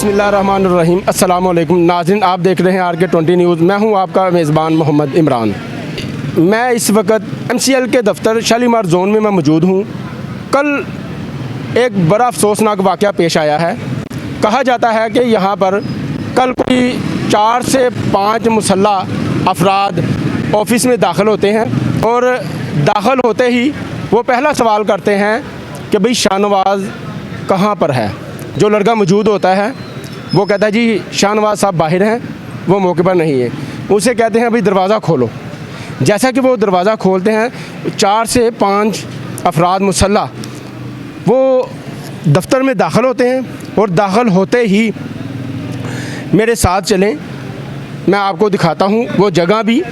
बिस्मिल्लाहिर्रहमानिर्रहीम। अस्सलाम वालेकुम नाज़रीन, आप देख रहे हैं RK20 न्यूज़। मैं हूं आपका मेज़बान मोहम्मद इमरान। मैं इस वक्त MCL के दफ्तर शालीमार जोन में मैं मौजूद हूं। कल एक बड़ा अफसोसनाक वाक़या पेश आया है। कहा जाता है कि यहां पर कल कोई 4 से 5 मुसल्लह अफराद ऑफिस में दाखिल होते हैं और दाखिल होते ही वो पहला सवाल करते हैं कि भाई शाहनवाज़ कहाँ पर है। जो लड़का मौजूद होता है वो कहता है जी शाहनवाज़ साहब बाहर हैं, वो मौके पर नहीं है। उसे कहते हैं भाई दरवाज़ा खोलो। जैसा कि वो दरवाज़ा खोलते हैं, 4 से 5 अफराद मुसल्लह वो दफ्तर में दाखिल होते हैं और दाखिल होते ही मेरे साथ चलें, मैं आपको दिखाता हूँ वो जगह भी,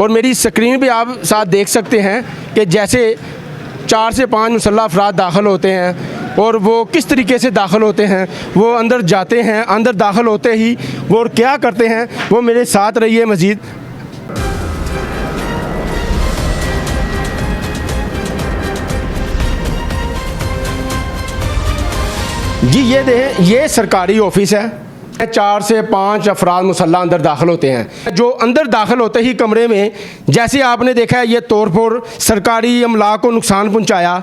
और मेरी स्क्रीन पे आप साथ देख सकते हैं कि जैसे 4 से 5 मुसल्लह अफराद दाखिल होते हैं और वो किस तरीके से दाखिल होते हैं। वो अंदर जाते हैं, अंदर दाखिल होते ही वो और क्या करते हैं, वो मेरे साथ रहिए मज़ीद। जी ये देखें, ये सरकारी ऑफिस है। 4 से 5 अफराद मुसल्लह अंदर दाखिल होते हैं। जो अंदर दाखिल होते ही कमरे में, जैसे आपने देखा है, ये तोड़-फोड़, सरकारी अमला को नुकसान पहुंचाया,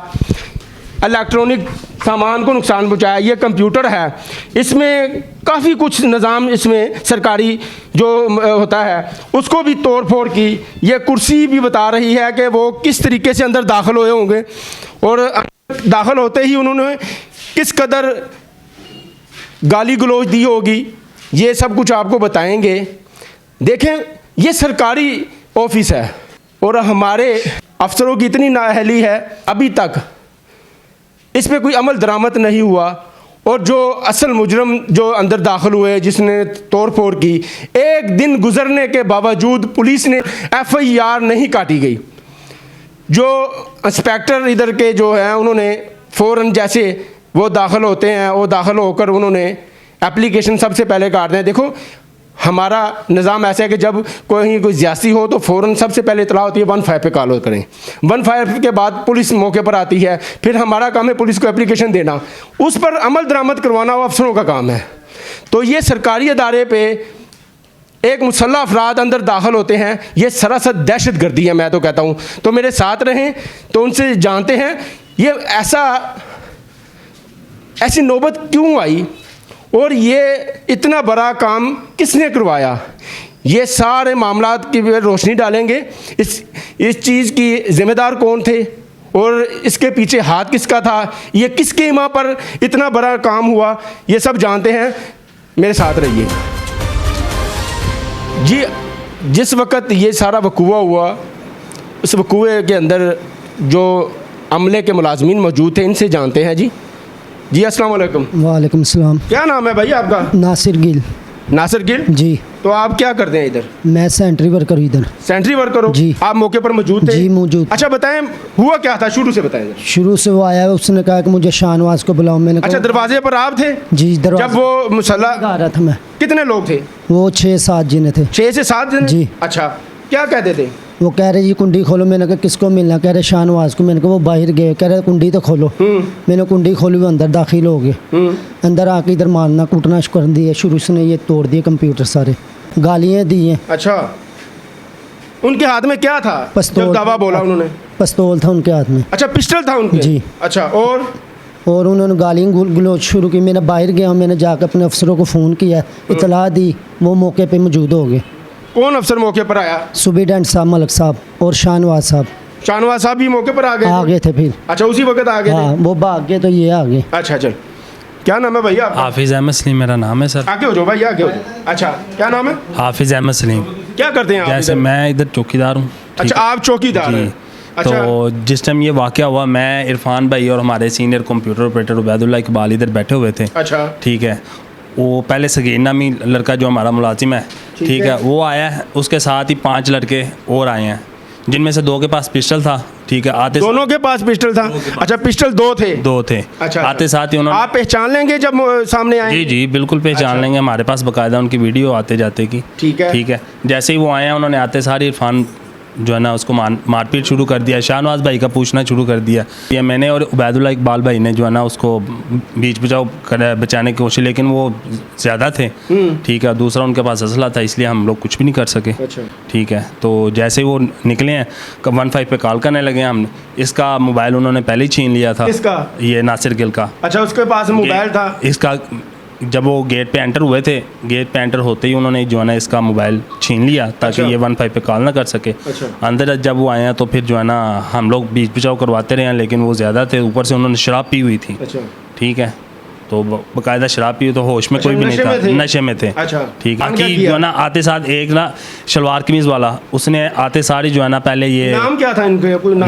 इलेक्ट्रॉनिक सामान को नुकसान पहुंचाया। ये कंप्यूटर है, इसमें काफ़ी कुछ निज़ाम, इसमें सरकारी जो होता है उसको भी तोड़ फोड़ की। ये कुर्सी भी बता रही है कि वो किस तरीके से अंदर दाखिल हुए होंगे और दाखिल होते ही उन्होंने किस कदर गाली गलौज दी होगी, ये सब कुछ आपको बताएंगे। देखें, ये सरकारी ऑफिस है और हमारे अफसरों की इतनी नाअहली है, अभी तक इस पर कोई अमल दरामद नहीं हुआ। और जो असल मुजरम जो अंदर दाखिल हुए, जिसने तोड़ फोड़ की, एक दिन गुजरने के बावजूद पुलिस ने FIR नहीं काटी गई। जो इंस्पेक्टर इधर के जो हैं, उन्होंने फ़ौरन जैसे वो दाखिल होते हैं, वो दाखिल होकर उन्होंने एप्लीकेशन सबसे पहले काटते हैं। देखो, हमारा निज़ाम ऐसा है कि जब कोई ज़्यादती हो तो फ़ौरन सबसे पहले इतला होती है 15 पे कॉल करें। 15 के बाद पुलिस मौके पर आती है, फिर हमारा काम है पुलिस को एप्लीकेशन देना, उस पर अमल दरामद करवाना वो अफसरों का काम है। तो ये सरकारी अदारे पे एक मुसल्लह अफराद अंदर दाखिल होते हैं, ये सरासर दहशत गर्दी है, मैं तो कहता हूँ। तो मेरे साथ रहें तो उनसे जानते हैं ये ऐसी नौबत क्यों आई और ये इतना बड़ा काम किसने करवाया। ये सारे मामलात की रोशनी डालेंगे। इस चीज़ की ज़िम्मेदार कौन थे और इसके पीछे हाथ किसका था, ये किसके इमा पर इतना बड़ा काम हुआ, ये सब जानते हैं। मेरे साथ रहिए जी। जिस वक़्त ये सारा वकूआ हुआ, उस वकूए के अंदर जो अमले के मुलाजमीन मौजूद थे, इनसे जानते हैं जी। जी अस्सलाम वालेकुम। वालेकुम सलाम। क्या नाम है भाई आपका? नासिर गिल। नासिर गिल जी। तो आप क्या करते हैं इधर? मैं सेंट्री वर्कर हूँ इधर। सेंट्री वर्कर हो जी। आप मौके पर मौजूद थे? जी मौजूद। अच्छा बताएं, हुआ क्या था, शुरू से बताएं। शुरू से वो आया, उसने कहा कि मुझे शाहनवाज को बुलाओ। मैंने अच्छा, दरवाजे पर आप थे? जी, दरवाजे जब वो मुसल्लह आ रहा था मैं। कितने लोग थे? वो 6-7 जने थे। 6 से 7 जने? जी। अच्छा, क्या कहते थे? वो कह रहे जी कुंडी खोलो। मैंने कहा किसको मिलना? कह रहे शाहनवाज को। मैंने कहा वो बाहर गए। कह रहे कुंडी तो खोलो। मैंने कुंडी खोली, वो अंदर दाखिल हो गए। अंदर आके इधर मारना कूटना कर दिया शुरू से। ये तोड़ दिए कंप्यूटर सारे, गालियाँ दी हैं। अच्छा, उनके हाथ में क्या था? पिस्तौल। दावा बोला उन्होंने? पिस्तौल था उनके हाथ में। अच्छा, पिस्टल था उनके? जी। अच्छा, और उन्होंने गालियाँ गलोच शुरू की। मैंने बाहर गया, मैंने जाकर अपने अफसरों को फ़ोन किया, इतला दी, वो मौके पे मौजूद हो गए। कौन अफसर मौके पर आया? सुबेडेंट साहब, मलिक साहब और शाहनवाज साहब। शाहनवाज साहब भी मौके पर आ गए थे फिर। अच्छा, उसी वक्त आ गए? हाँ, वो भाग गए तो ये आ गए। अच्छा, चल, क्या नाम है भैया? हाफिज़ अहमद सलीम मेरा नाम है सर। आगे हो जाओ भाई, आगे हो जाओ। अच्छा, क्या नाम है? हाफिज़ अहमद सलीम। क्या करते हैं आप? जैसे मैं इधर चौकीदार हूँ। अच्छा, आप चौकीदार हैं? अच्छा। तो जिस टाइम ये वाक़या हुआ, मैं इरफान भाई और हमारे senior computer operator Ubaidullah Iqbal इधर बैठे हुए थे। अच्छा। ठीक है, वो पहले सगीर नामी लड़का जो हमारा मुलाजिम है, ठीक है, वो आया है। उसके साथ ही 5 लड़के और आए हैं, जिनमें से 2 के पास पिस्टल था। ठीक है, आते दोनों के पास पिस्टल था? अच्छा, पिस्टल 2 थे? 2 थे। अच्छा, आते साथ ही उन्होंने। आप पहचान लेंगे जब सामने आए? जी जी बिल्कुल पहचान लेंगे, हमारे पास बाकायदा उनकी वीडियो आते जाते की। ठीक है। ठीक है, जैसे ही वो आए हैं, उन्होंने आते सारे इरफान जो है ना उसको मारपीट शुरू कर दिया, शाहनवाज भाई का पूछना शुरू कर दिया। ये मैंने और उबैदुल्लाह इकबाल भाई ने जो है ना उसको बीच बचाने की कोशिश, लेकिन वो ज़्यादा थे, ठीक है। दूसरा उनके पास असला था, इसलिए हम लोग कुछ भी नहीं कर सके, ठीक है। तो जैसे वो निकले हैं 15 पे कॉल करने लगे हैं, हमने इसका मोबाइल उन्होंने पहले ही छीन लिया था। किसका? ये नासिर गिल का। अच्छा, उसके पास मोबाइल था इसका। जब वो गेट पे एंटर हुए थे, गेट पे एंटर होते ही उन्होंने जो है ना इसका मोबाइल छीन लिया ताकि ये 15 पे कॉल ना कर सके। अंदर जब वो आए हैं तो फिर जो है ना हम लोग बीच बचाव करवाते रहे हैं, लेकिन वो ज़्यादा थे, ऊपर से उन्होंने शराब पी हुई थी, ठीक है। तो बाकायदा शराब पी, तो होश में कोई भी नहीं था, नशे में थे, ठीक है। कि जो है ना आते साथ एक ना शलवार कमीज वाला, उसने आते सारी जो है ना पहले ये नाम क्या था इनके? कोई ना,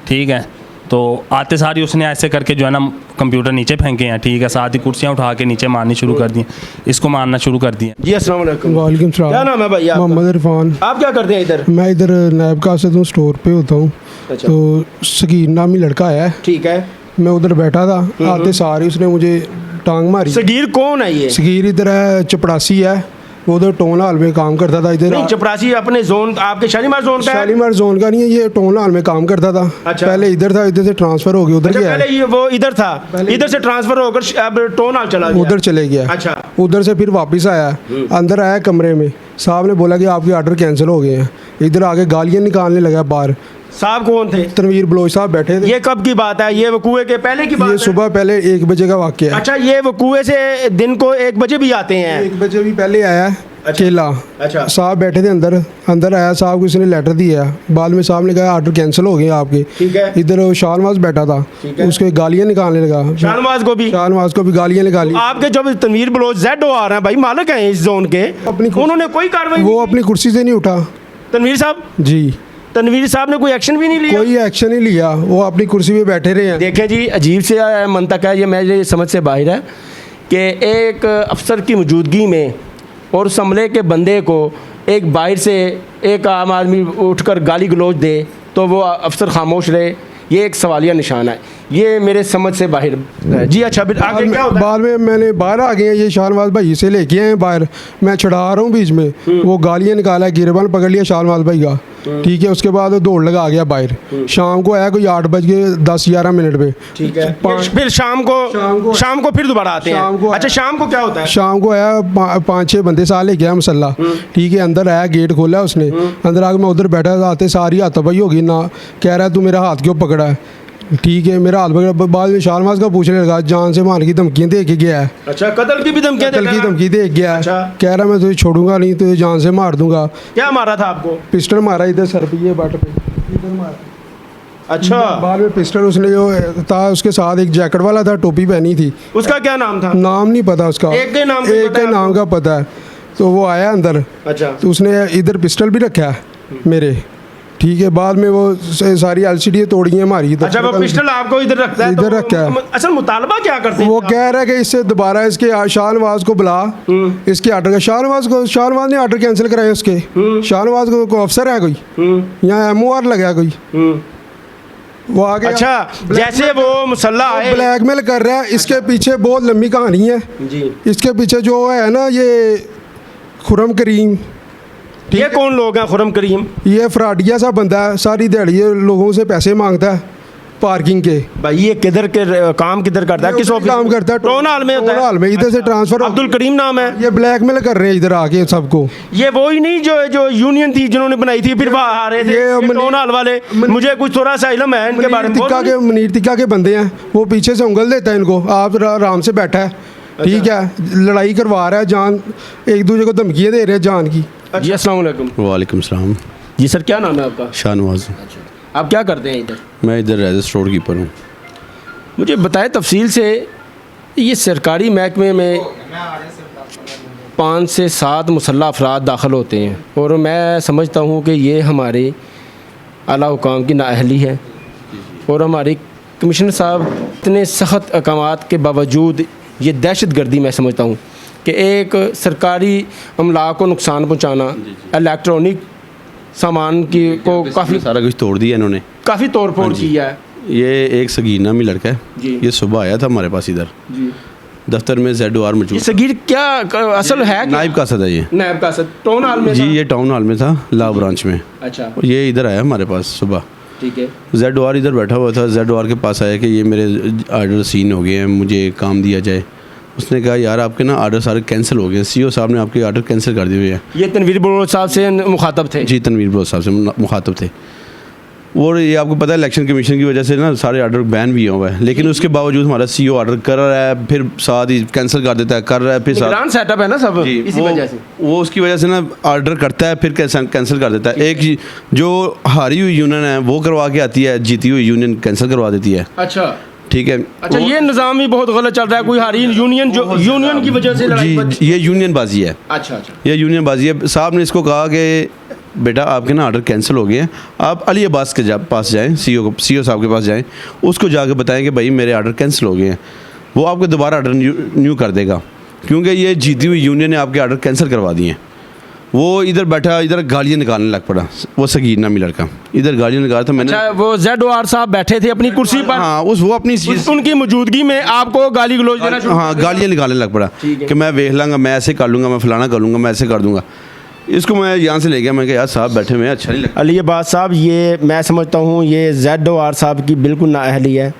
ठीक है। तो आते सारी उसने ऐसे करके जो है ना कंप्यूटर नीचे फेंके हैं, ठीक है। साथ ही कुर्सियाँ उठा के नीचे मारनी शुरू कर दी, इसको मारना शुरू कर दिया। जी अस्सलाम वालेकुम। वालेकुम सलाम। क्या नाम है भाई आपका? मोहम्मद इरफान। आप क्या करते हैं इधर? मैं इधर नायब कासिद हूँ, स्टोर पे होता हूँ। तो सगीर नामी लड़का आया है, ठीक है। मैं उधर बैठा था, आते सारी उसने मुझे टांग मारी। सगीर कौन है ये? सगीर इधर है, चपड़ासी है, वो उधर टोन हाल में काम करता था। इधर नहीं, चपरासी अपने जोन, आपके शालीमार जोन का है? शालीमार जोन का नहीं है, ये टोन हाल में काम करता था। अच्छा। पहले इधर था, इधर से ट्रांसफर हो गया उधर गया। पहले ये वो इधर था, इधर से ट्रांसफर होकर अब टोन हाल चला गया, उधर चले गया। अच्छा। उधर से फिर वापस आया, अंदर आया कमरे में, साहब ने बोला कि आपके ऑर्डर कैंसिल हो गए हैं। इधर आके गालियाँ निकालने लगा बाहर। साहब कौन थे? तनवीर बलोच साहब बैठे थे। ये कब की बात है? ये वकूए के पहले की बात ये है? सुबह पहले 1 बजे का वाक़या है। अच्छा, ये वकूए से दिन को 1 बजे भी आते हैं? 1 बजे भी पहले आया है। अच्छा। अकेला। अच्छा। साहब बैठे थे अंदर, अंदर आया, साहब को इसने लेटर दिया, बाद में साहब ने कहा ऑर्डर कैंसिल हो गए आपके, ठीक है। इधर वो शाहनवाज बैठा था, उसके गालियाँ निकालने लगा, शाहनवाज को भी गालियाँ निकाली। आपके जब तनवीर बलोच जेड आ रहे हैं भाई, मालिक हैं इस जोन के, उन्होंने कोई कार्रवाई? वो अपनी कुर्सी से नहीं उठा। तनवीर साहब जी, तनवीर साहब ने कोई एक्शन भी नहीं लिया? कोई एक्शन नहीं लिया, वो अपनी कुर्सी पे बैठे रहे हैं। देखें जी, अजीब से मंतक है ये, मेरी समझ से बाहर है कि एक अफसर की मौजूदगी में और उस अमले के बंदे को एक बाहर से एक आम आदमी उठकर गाली गलौज दे तो वो अफसर खामोश रहे, ये एक सवालिया निशान है, ये मेरे समझ से बाहर है। जी अच्छा, फिर आगे क्या होता है? बाद में मैंने बाहर आ गए, ये शाहनवाज भाई से लेके आए हैं बाहर, मैं छुड़ा रहा हूँ बीच में, वो गालियाँ निकाला, गिरबान पकड़ लिया शाहनवाज भाई का, ठीक है। उसके बाद वो दौड़ लगा आ गया बाहर। शाम को आया कोई 8:10-11 पे, ठीक है। फिर शाम को फिर दोबारा आते हैं? अच्छा, शाम को क्या होता है? शाम को आया 5-6 बंदे साथ लेके आया मसल्ला, ठीक है। अंदर आया, गेट खोला उसने, अंदर आके मैं उधर बैठा था, आते सारी हाथापाई होगी ना, कह रहा है तू मेरा हाथ क्यों पकड़ा है, ठीक है। मेरा हाथ पकड़ा, बाद में शाहनवाज का पूछने लगा, जान से मारने की धमकियाँ दे के गया है। अच्छा, कत्ल की भी धमकियाँ? कत्ल की धमकी दे गया है। अच्छा। कह रहा मैं तुझे छोड़ूंगा नहीं, तुझे जान से मार दूंगा। क्या मारा था आपको? पिस्टल मारा इधर सर पे, ये बट पे इधर मारा। अच्छा। बाद में पिस्टल उसने जो था, उसके साथ एक जैकेट वाला था, टोपी पहनी थी। उसका क्या नाम था? नाम नहीं पता उसका, एक के नाम का पता है। तो वो आया अंदर, अच्छा। तो उसने इधर पिस्टल भी रखा है मेरे, ठीक है। बाद में वो सारी एलसीडी तोड़ी है मारी। अच्छा, वो पिस्टल आपको इधर रखता है? इधर रखा है। असल मुतालबा क्या करते हैं? वो कह रहा है कि इससे दोबारा इसके शाहनवाज को बुला, इसके ऑर्डर का शाहनवाज ने ऑर्डर कैंसिल कराए उसके। शाहनवाज को अफसर है कोई, यहाँ MOR लगा कोई, वो आगे। अच्छा, जैसे वो मुसल्ला है, ब्लैकमेल कर रहा है, इसके पीछे बहुत लंबी कहानी है जी। इसके पीछे जो है ना, ये खुरम करीम, ये कौन लोग हैं? खुरम करीम ये फ्राडिया सा बंदा है, सारी दिहाड़ी ये लोगों से पैसे मांगता है पार्किंग के। भाई ये किधर के काम किधर करता है? किस ऑफिस काम करता है? टोन हाल में होता है। हाल में, इधर से ट्रांसफर। अब्दुल करीम नाम है। ये ब्लैकमेल कर रहे हैं इधर आके सबको। ये वो ही नहीं जो यूनियन थी जिन्होंने बनाई थी, फिर वहाँ आ रहे थे ये टोन हाल वाले? मुझे कुछ थोड़ा सा इल्म है इनके बारे में। मनीर तिक्का के बंदे हैं, वो पीछे से उंगल देता है इनको, आप आराम से बैठा है, ठीक है। लड़ाई करवा रहा है, जान एक दूसरे को धमकियाँ दे रहे हैं जान की। जी अस्सलाम वालेकुम। वालेकुम सलाम। जी सर, क्या नाम है आपका? शाहनवाज। आप क्या करते हैं इधर? मैं इधर एज ए स्टोर कीपर हूँ। मुझे बताएं तफसील से, ये सरकारी महकमे में 5 से 7 मुसल्लह अफराद दाखिल होते हैं, और मैं समझता हूँ कि ये हमारे आला हुकाम की नाअहली है, और हमारे कमिश्नर साहब इतने सख्त अहकामात के बावजूद ये दहशत गर्दी मैं समझता हूँ कि एक सरकारी अमला को नुकसान पहुँचाना, इलेक्ट्रॉनिक सामान की को काफ़ी सारा कुछ तोड़ दिया इन्होंने, काफ़ी तोड़ फोड़ किया है। ये एक सगीर नामी लड़का है, जी। ये सुबह आया था हमारे पास इधर, जी। दफ्तर में ZOR ये मौजूद। सगीर क्या असल है क्या? नाइब का सदा ये नायब का असद टाउन हॉल में जी, था? ये टाउन हॉल में था, ला ब्रांच में। अच्छा, ये इधर आया हमारे पास सुबह, ठीक है। ZOR इधर बैठा हुआ था। ZOR के पास आया कि ये मेरे आर्डर सीन हो गए हैं, मुझे काम दिया जाए। उसने कहा यार आपके ना आर्डर सारे कैंसिल हो गए, CO साहब ने आपके आर्डर कैंसिल कर दिए हुए हैं। ये तनवीर बलोच साहब से मुखातब थे? जी, तनवीर बलोच साहब से मुखातब थे। और ये आपको पता है इलेक्शन कमीशन की वजह से ना सारे आर्डर बैन भी हुआ है, लेकिन उसके बावजूद हमारा CO आर्डर कर रहा है, फिर साथ ही कैंसिल कर देता है, कर रहा है, फिर साथ निगरान सेटअप है ना सब, जी, इसी वजह से। वो उसकी वजह से ना आर्डर करता है, फिर कैंसिल कर देता है। एक जो हारी हुई यूनियन है वो करवा के आती है, जीती हुई यूनियन कैंसिल करवा देती है। अच्छा ठीक है। अच्छा, ये निज़ाम भी बहुत गलत चल रहा है। कोई हारी यूनियन जो यूनियन की वजह से लड़ाई बच- जी, ये यूनियन बाजी है। अच्छा अच्छा, ये यूनियन बाजी है। साहब ने इसको कहा कि बेटा आपके ना आर्डर कैंसिल हो गए हैं, आप अली अब्बास के पास जाएं, CO साहब के पास जाएं, उसको जाके बताएं कि भाई मेरे आर्डर कैंसिल हो गए हैं। वो आपको दोबारा आर्डर न्यू कर देगा, क्योंकि ये जीती हुई यूनियन ने आपके आर्डर कैंसिल करवा दिए हैं। वो इधर बैठा, इधर गालियाँ निकालने लग पड़ा, वो सगीर नामी लड़का इधर गालियाँ निकाला था। मैंने अच्छा, वो ZOR साहब बैठे थे अपनी कुर्सी पर, हाँ वो अपनी उनकी मौजूदगी में आपको गाली गलौज देना शुरू हाँ गालियाँ निकालने लग पड़ा कि मैं देख लूँगा, मैं ऐसे कर लूँगा, मैं फलाना कर लूँगा, मैं ऐसे कर दूँगा। इसको मैं यहाँ से ले गया, मैं कहा यार साहब बैठे हुए हैं, अच्छा नहीं लगता। अली अब्बास साहब, ये मैं समझता हूँ ये ZOR साहब की बिल्कुल नाअहली है,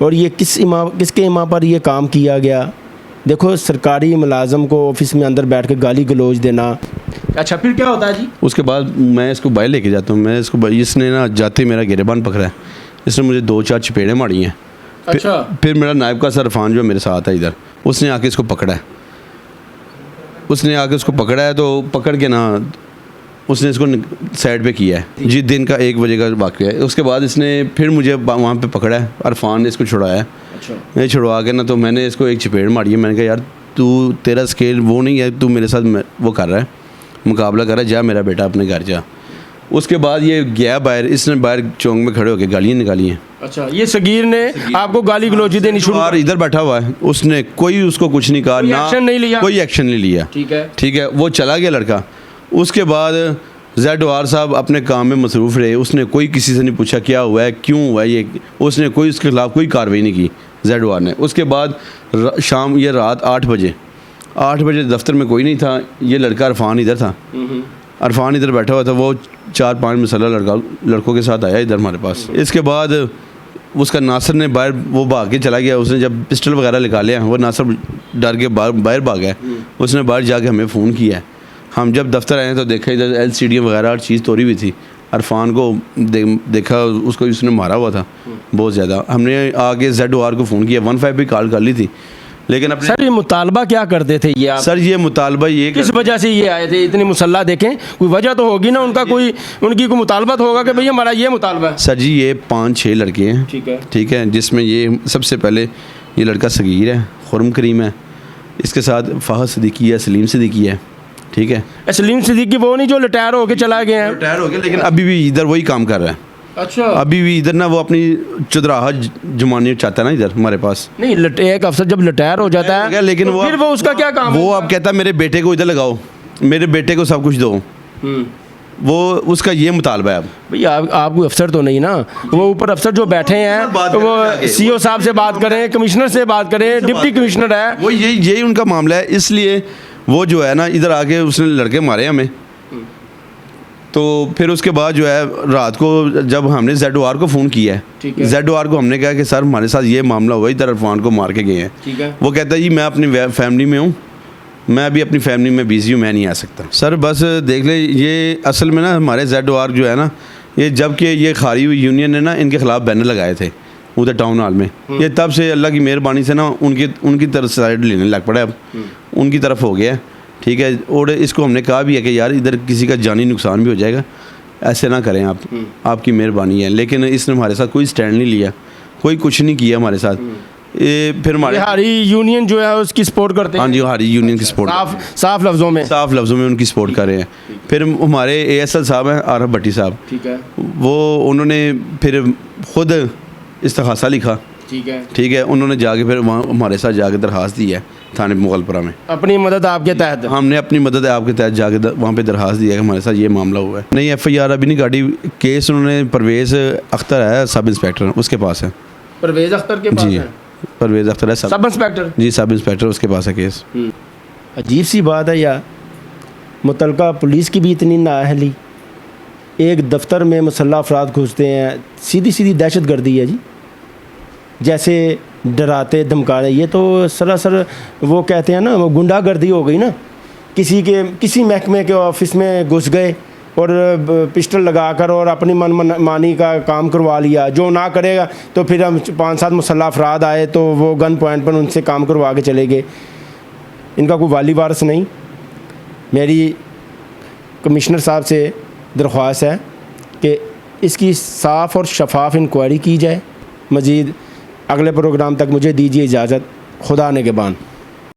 और ये किसके इमा पर ये काम किया गया। देखो, सरकारी मुलाजम को ऑफिस में अंदर बैठ के गाली गलौज देना। अच्छा, फिर क्या होता है जी? उसके बाद मैं इसको बाहर लेके जाता हूँ, मैं इसको इसने ना जाते मेरा गिरेबान पकड़ा है, इसने मुझे 2-4 चपेड़े मारी हैं। अच्छा, फिर मेरा नायब का सरफान जो मेरे साथ है इधर, उसने आके इसको पकड़ा है। उसने आके उसको पकड़ा है, तो पकड़ के ना उसने इसको साइड पे किया है जी। दिन का 1 बजे का वाक़या है। उसके बाद इसने फिर मुझे वहाँ पे पकड़ा है, अरफान ने इसको छुड़ाया है। अच्छा, मैं छुड़वा के ना, तो मैंने इसको एक चपेड़ मारी है। मैंने कहा यार तू, तेरा स्केल वो नहीं है, तू मेरे साथ वो कर रहा है, मुकाबला कर रहा है, जा मेरा बेटा अपने घर जा। उसके बाद ये गया बाहर, इसने बाहर चौक में खड़े होकर गालियाँ निकाली हैं। अच्छा, ये सगीर ने आपको गाली गलौजी देनी शुरू और इधर बैठा हुआ है, उसने कोई उसको कुछ नहीं कहा, कोई ना एक्शन नहीं लिया? कोई एक्शन नहीं लिया। ठीक है, ठीक है, वो चला गया लड़का। उसके बाद ZOR साहब अपने काम में मसरूफ़ रहे, उसने कोई किसी से नहीं पूछा क्या हुआ है, क्यों हुआ है ये, उसने कोई उसके खिलाफ़ कोई कार्रवाई नहीं की ZOR ने। उसके बाद शाम ये रात 8 बजे दफ्तर में कोई नहीं था, ये लड़का अरफान इधर था। अरफान इधर बैठा हुआ था, वो 4-5 मसला लड़कों के साथ आया इधर हमारे पास। इसके बाद उसका नासिर ने बाहर वो भाग के चला गया। उसने जब पिस्टल वगैरह निकाले हैं, वो नासिर डर के बाहर भाग गया। उसने बाहर जाके हमें फ़ोन किया है। हम जब दफ्तर आए तो देखा इधर LCD वगैरह हर चीज़ तोड़ी हुई थी। अरफान को देखा, उसको उसने मारा हुआ था बहुत ज़्यादा। हमने आगे ZOR को फ़ोन किया, 15 पे कॉल कर ली थी, लेकिन अपने सर ये मुतालबा क्या करते थे ये आप? सर ये मुतालबा ये किस वजह से ये आए थे? इतनी मुसल्ला देखें, कोई वजह तो होगी ना उनका, कोई उनकी कोई मुतालबा तो होगा कि भैया हमारा ये मुतालबा है। सर जी ये 5-6 लड़के हैं। ठीक है, जिसमें ये सबसे पहले ये लड़का सगीर है, खुरम करीम है, इसके साथ फ़हद सिद्दीकी है, सलीम सिद्दीकी है। ठीक है, सलीम सिद्दीकी वो नहीं जो रिटायर होके चला गए हैं? रिटायर हो गया, लेकिन अभी भी इधर वही काम कर रहा है। अच्छा, अभी भी इधर ना वो अपनी चुदराहा जमानी चाहता है ना इधर हमारे पास। नहीं, एक अफसर जब रिटायर हो जाता है लेकिन तो फिर वो उसका क्या काम वो है? अब कहता है मेरे बेटे को इधर लगाओ, मेरे बेटे को सब कुछ दो। वो उसका ये मुतालबा है। अब भैया आप कोई अफसर तो नहीं ना, वो ऊपर अफसर जो बैठे हैं वो CO साहब से बात करें, कमिश्नर से बात करें, डिप्टी कमिश्नर है, वो यही उनका मामला है। इसलिए वो जो है ना इधर आके उसने लड़के मारे हमें। तो फिर उसके बाद जो है रात को जब हमने ZOR को फ़ोन किया है, ZOR को हमने कहा कि सर हमारे साथ ये मामला हुआ, इधर अरफान को मार के गए हैं। ठीक है, वो कहता है जी मैं अपनी फैमिली में हूँ, मैं अभी अपनी फैमिली में बिजी हूँ, मैं नहीं आ सकता। सर बस देख ले, ये असल में ना हमारे ZOR जो है ना, ये जबकि ये खारी हुई यूनियन ने ना इनके ख़िलाफ़ बैनर लगाए थे उधर टाउन हॉल में, ये तब से अल्लाह की मेहरबानी से ना उनकी तरफ साइड लेने लग पड़ा, अब उनकी तरफ हो गया। ठीक है, और इसको हमने कहा भी है कि यार इधर किसी का जानी नुकसान भी हो जाएगा, ऐसे ना करें आप, आपकी मेहरबानी है। लेकिन इसने हमारे साथ कोई स्टैंड नहीं लिया, कोई कुछ नहीं किया हमारे साथ। ये फिर हमारे हारी यूनियन जो है उसकी सपोर्ट करते हैं। हाँ जी, हारी यूनियन की सपोर्ट, साफ लफ्ज़ों में उनकी सपोर्ट कर रहे हैं। फिर हमारे ASL साहब हैं, आरफ भट्टी साहब, ठीक है, वो उन्होंने फिर खुद इस्तिग़ासा लिखा। ठीक है, उन्होंने जाके फिर वहाँ हमारे साथ जाके दरख्वास्त दी है थाने मुगलपुरा में, अपनी मदद आपके तहत। हमने अपनी मदद आपके तहत जाके वहाँ पे दरख्वास्त दिया कि हमारे साथ ये मामला हुआ है। नहीं, FIR अभी नहीं काटी, केस उन्होंने परवेज़ अख्तर है सब इंस्पेक्टर, उसके पास है। परवेज़ अख्तर के पास जी है? परवेज़ अख्तर है सब इंस्पेक्टर। जी सब इंस्पेक्टर, उसके पास है केस। अजीब सी बात है यार, मुतलका पुलिस की भी इतनी नाअहली, एक दफ्तर में मुसल्लह अफराद घुसते हैं, सीधी सीधी दहशत गर्दी है जी, जैसे डराते धमकाने। ये तो सरासर वो कहते हैं ना, वो गुंडागर्दी हो गई ना। किसी महकमे के ऑफिस में घुस गए और पिस्टल लगाकर और अपनी मानी का काम करवा लिया। जो ना करेगा तो फिर हम 5-7 मुसल्लह अफराद आए तो वो गन पॉइंट पर उनसे काम करवा के चले गए। इनका कोई वाली वारस नहीं। मेरी कमिश्नर साहब से दरख्वास्त है कि इसकी साफ़ और शफाफ इंक्वायरी की जाए। मज़ीद अगले प्रोग्राम तक मुझे दीजिए इजाज़त। खुदा निगहबान।